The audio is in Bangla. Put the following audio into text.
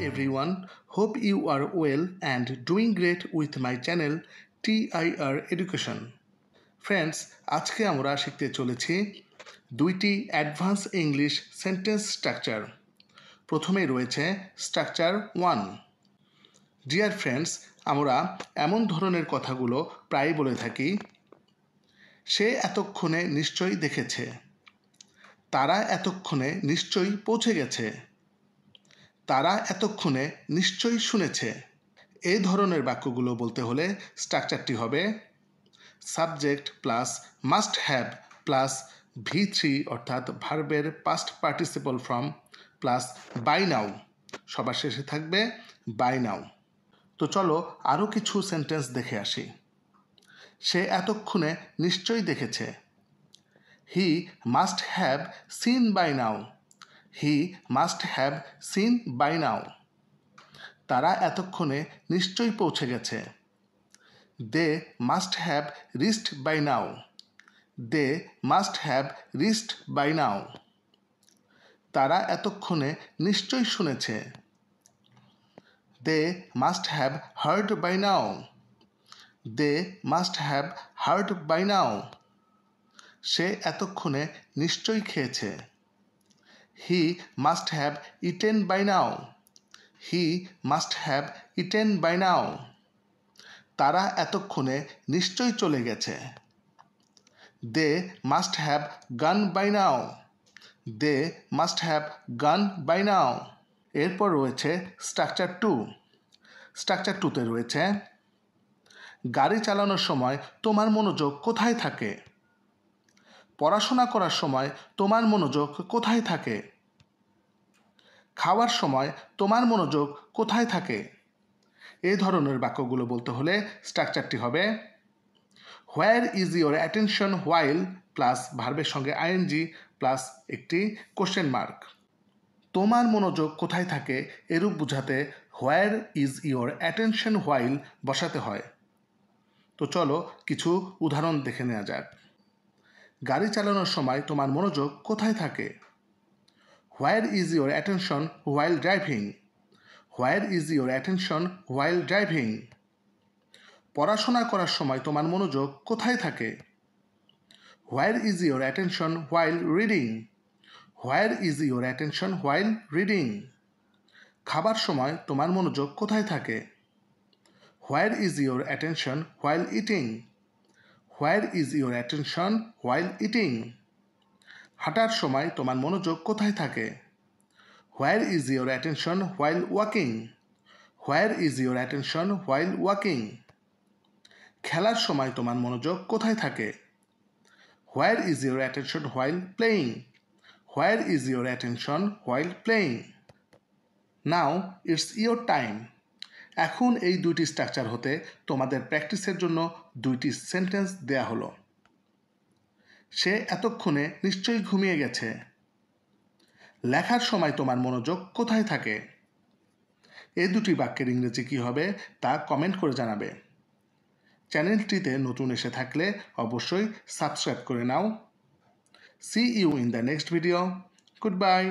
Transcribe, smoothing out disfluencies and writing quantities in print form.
everyone. Hope you are well and doing great with my channel TIR Education. Friends, আজকে আমরা শিখতে চলেছি দুইটি অ্যাডভান্স ইংলিশ সেন্টেন্স স্ট্রাকচার। প্রথমে রয়েছে স্ট্রাকচার 1। ডিয়ার ফ্রেন্ডস, আমরা এমন ধরনের কথাগুলো প্রায় বলে থাকি। সে এতক্ষণে নিশ্চয়ই দেখেছে, তারা এতক্ষণে নিশ্চয়ই পৌঁছে গেছে, তারা এতক্ষণে নিশ্চয়ই শুনেছে। এই ধরনের বাক্যগুলো বলতে হলে স্ট্রাকচারটি হবে subject plus must have plus V3 অর্থাৎ ভার্বের past participle form plus by now, সবার শেষে থাকবে বাই নাও। তো চলো আরও কিছু সেন্টেন্স দেখে আসি। সে এতক্ষণে নিশ্চয়ই দেখেছে। He must have seen by now. He must have seen by now. তারা এতক্ষণে নিশ্চয়ই পৌঁছে গেছে। They must have reached by now. They must have reached by now. তারা এতক্ষণে নিশ্চয়ই শুনেছে। They must have heard by now. They must have heard by now. সে এতক্ষণে নিশ্চয়ই খেয়েছে। He must have eaten by now. He must have eaten by now. তারা এতক্ষণে নিশ্চয়ই চলে গেছে। They must have gone by now. They must have gone by now. এরপর রয়েছে স্ট্রাকচার 2। স্ট্রাকচার 2তে রয়েছে গাড়ি চালানোর সময় তোমার মনোযোগ কোথায় থাকে? পড়াশোনা করার সময় তোমার মনোযোগ কোথায় থাকে? খাওয়ার সময় তোমার মনোযোগ কোথায় থাকে? এই ধরনের বাক্যগুলো বলতে হলে স্ট্রাকচারটি হবে where is your attention while plus ভার্বের সঙ্গে আইএনজি প্লাস একটি কোশ্চেন মার্ক। তোমার মনোযোগ কোথায় থাকে এরূপ বোঝাতে where is your attention while বসাতে হয়। তো চলো কিছু উদাহরণ দেখে নেওয়া যাক। গাড়ি চালানোর সময় তোমার মনোযোগ কোথায় থাকে? Where is your attention while driving. Where is your attention while driving. পড়াশোনা করার সময় তোমার মনোযোগ কোথায় থাকে? Where is your attention while reading. Where is your attention while reading. খাবার সময় তোমার মনোযোগ কোথায় থাকে? Where is your attention while eating. Where is your attention while eating. হাঁটার সময় তোমার মনোযোগ কোথায় থাকে? Where is your attention while walking. Where is your attention while walking. খেলার সময় তোমার মনোযোগ কোথায় থাকে? Where is your attention while playing. Where is your attention while playing. Now it's your time. এখন এই দুইটি স্ট্রাকচার হতে তোমাদের প্র্যাকটিসের জন্য দুইটি সেন্টেন্স দেয়া হলো। সে এতক্ষণে নিশ্চয়ই ঘুমিয়ে গেছে। লেখার সময় তোমার মনোযোগ কোথায় থাকে? এই দুটি বাক্যের ইংরেজি কী হবে তা কমেন্ট করে জানাবে। চ্যানেলটিতে নতুন এসে থাকলে অবশ্যই সাবস্ক্রাইব করে নাও। See you in the next video. Goodbye.